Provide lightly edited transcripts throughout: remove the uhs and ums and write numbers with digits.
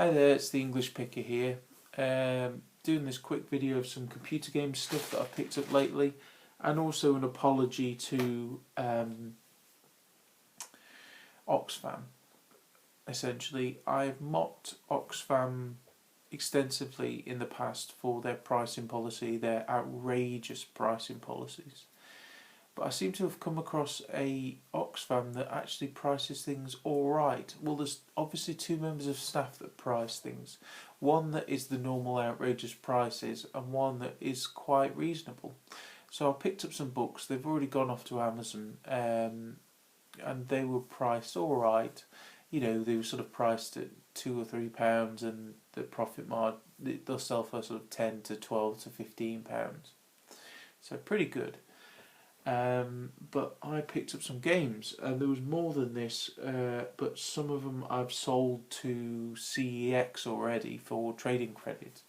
Hi there, it's the English Picker here. Doing this quick video of some computer game stuff that I've picked up lately, and also an apology to Oxfam. Essentially, I've mocked Oxfam extensively in the past for their pricing policy, their outrageous pricing policies. But I seem to have come across a Oxfam that actually prices things alright. Well, there's obviously two members of staff that price things. One that is the normal outrageous prices and one that is quite reasonable. So I picked up some books. They've already gone off to Amazon and they were priced alright. You know, they were sort of priced at £2 or £3 and the profit margin, they'll sell for sort of £10 to £12 to £15. So pretty good. But I picked up some games, and there was more than this, but some of them I've sold to CEX already for trading credit.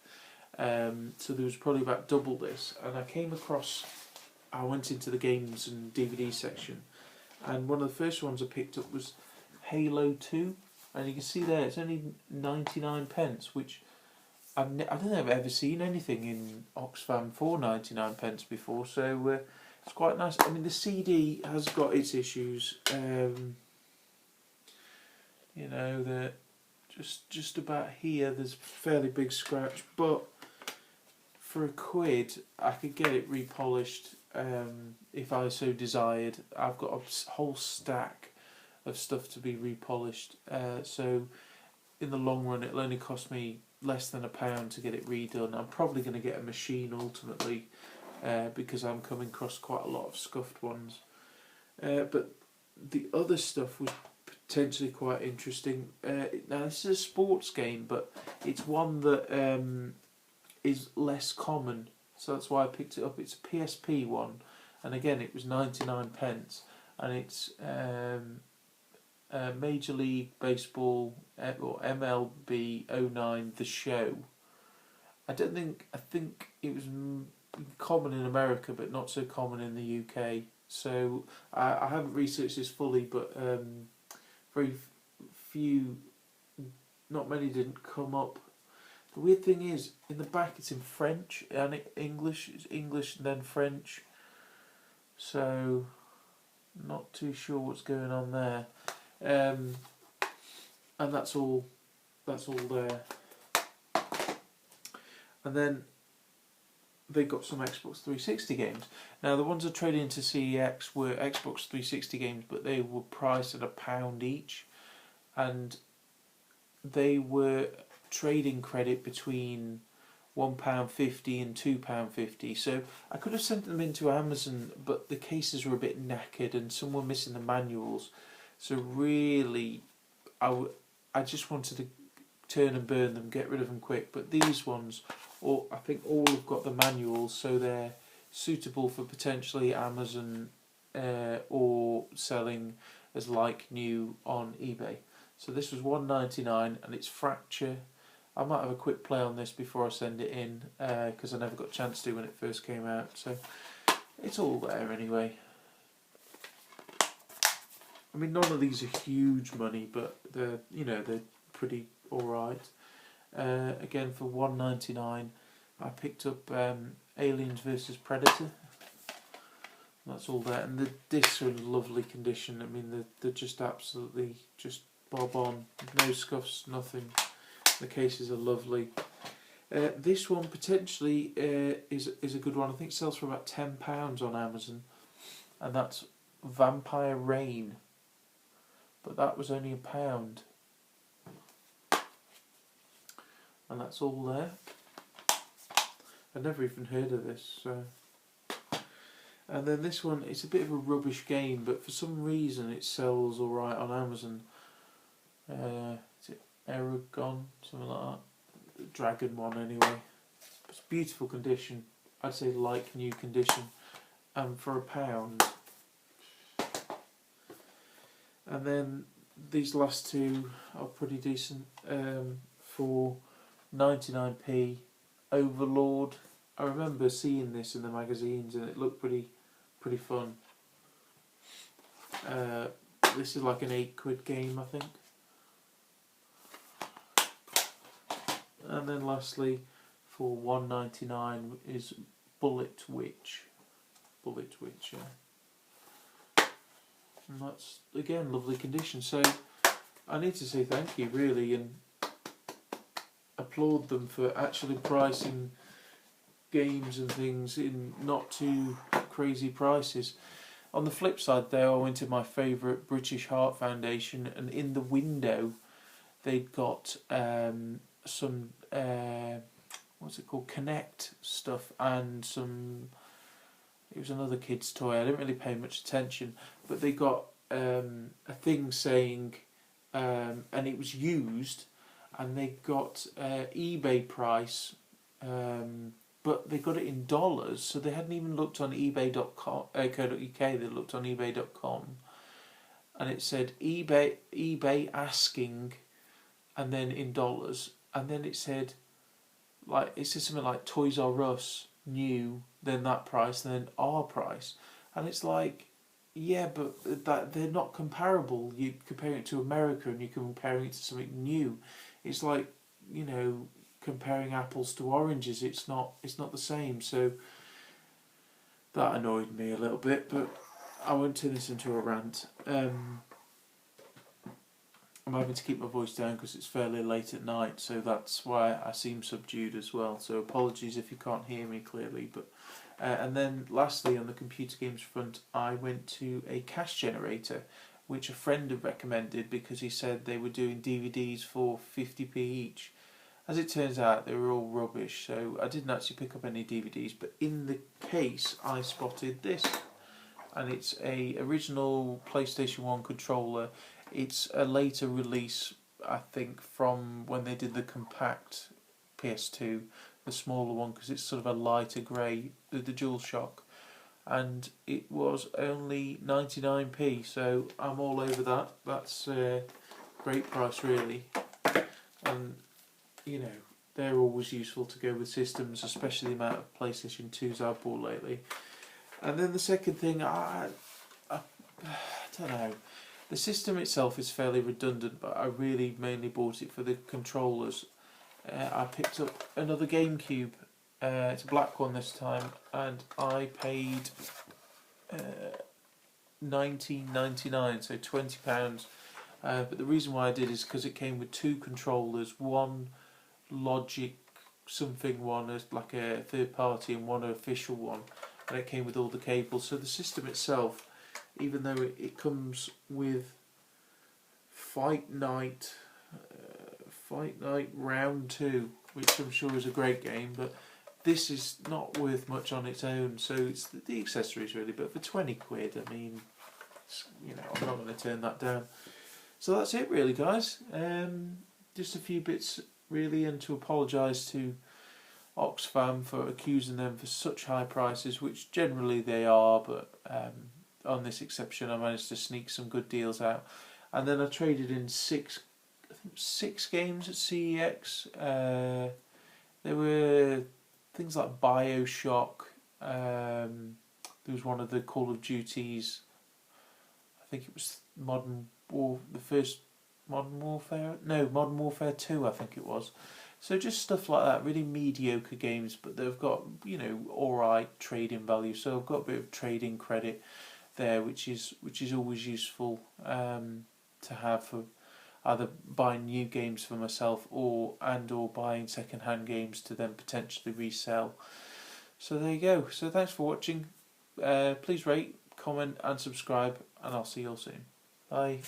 So there was probably about double this, and I went into the games and DVD section, and one of the first ones I picked up was Halo 2, and you can see there it's only 99p, which I don't think I've ever seen anything in Oxfam for 99p before, so it's quite nice. I mean, the CD has got its issues. You know, that just about here there's a fairly big scratch, but for £1 I could get it repolished if I so desired. I've got a whole stack of stuff to be repolished, so in the long run it'll only cost me less than £1 to get it redone. I'm probably going to get a machine ultimately, because I'm coming across quite a lot of scuffed ones. But the other stuff was potentially quite interesting. Now this is a sports game, but it's one that is less common, so that's why I picked it up. It's a PSP one, and again it was 99p, and it's Major League Baseball or MLB 09 The Show. I think it was common in America, but not so common in the UK. So I haven't researched this fully, but very few, not many didn't come up. The weird thing is, in the back it's in French and English. It's English and then French. So not too sure what's going on there. And that's all there. And then they got some Xbox 360 games. Now the ones I traded into CEX were Xbox 360 games, but they were priced at £1 each, and they were trading credit between £1.50 and £2.50. So I could have sent them into Amazon, but the cases were a bit knackered and some were missing the manuals. So really, I just wanted to turn and burn them, get rid of them quick. But these ones, I think all have got the manuals, so they're suitable for potentially Amazon or selling as like new on eBay. So this was £1.99 and it's Fracture. I might have a quick play on this before I send it in, because I never got a chance to when it first came out. So it's all there anyway. I mean, none of these are huge money, but they're pretty alright. Again, for £1.99 I picked up Aliens vs Predator. That's all there, and the discs are in lovely condition. I mean, they're just absolutely just bob on, no scuffs, nothing. The cases are lovely. This one potentially is a good one. I think it sells for about £10 on Amazon, and that's Vampire Rain. But that was only £1. And that's all there. I'd never even heard of this. So. And then this one, it's a bit of a rubbish game, but for some reason it sells alright on Amazon. Is it Aragon? Something like that. Dragon one anyway. It's beautiful condition. I'd say like new condition. And for £1. And then these last two are pretty decent. For 99p, Overlord. I remember seeing this in the magazines and it looked pretty fun. This is like an £8 game, I think. And then lastly, for $1.99 is Bullet Witch. Bullet Witch, yeah. And that's, again, lovely condition. So I need to say thank you, really, and applaud them for actually pricing games and things in not too crazy prices. On the flip side, though, I went to my favourite British Heart Foundation, and in the window they'd got some what's it called, Connect stuff, and some, it was another kid's toy. I didn't really pay much attention, but they got a thing saying, and it was used, and they got eBay price, but they got it in dollars, so they hadn't even looked on ebay.com, .co.uk, they looked on ebay.com, and it said eBay asking, and then in dollars, and then it said, like, it said something like Toys R Us new, then that price, and then our price, and it's like, yeah, but that they're not comparable. You compare it to America, and you're comparing it to something new. It's like, you know, comparing apples to oranges. It's not the same. So that annoyed me a little bit, but I won't turn this into a rant. I'm having to keep my voice down because it's fairly late at night, so that's why I seem subdued as well. So apologies if you can't hear me clearly. But and then lastly, on the computer games front, I went to a cash generator, which a friend had recommended because he said they were doing DVDs for 50p each. As it turns out, they were all rubbish, so I didn't actually pick up any DVDs, but in the case I spotted this, and it's a original PlayStation 1 controller. It's a later release, I think, from when they did the compact PS2, the smaller one, because it's sort of a lighter grey, the DualShock, and it was only 99p, so I'm all over that. That's a great price, really, and you know, they're always useful to go with systems, especially the amount of PlayStation 2s I've bought lately. And then the second thing, I don't know, the system itself is fairly redundant, but I really mainly bought it for the controllers. I picked up another GameCube, it's a black one this time, and I paid £19.99, so £20. But the reason why I did is because it came with two controllers, one Logic something one as like a third party and one official one, and it came with all the cables. So the system itself, even though it comes with Fight Night Round 2, which I'm sure is a great game, but this is not worth much on its own, so it's the accessories really. But for 20 quid, I mean, you know, I'm not going to turn that down. So that's it really, guys. Just a few bits really, and to apologise to Oxfam for accusing them for such high prices, which generally they are, but on this exception I managed to sneak some good deals out. And then I traded in six games at CEX. There were things like BioShock, there was one of the Call of Duties, I think it was Modern Warfare 2, I think it was. So just stuff like that, really mediocre games, but they've got, you know, alright trading value. So I've got a bit of trading credit there, which is always useful to have for either buying new games for myself or buying second-hand games to then potentially resell. So there you go. So thanks for watching. Please rate, comment and subscribe, and I'll see you all soon. Bye.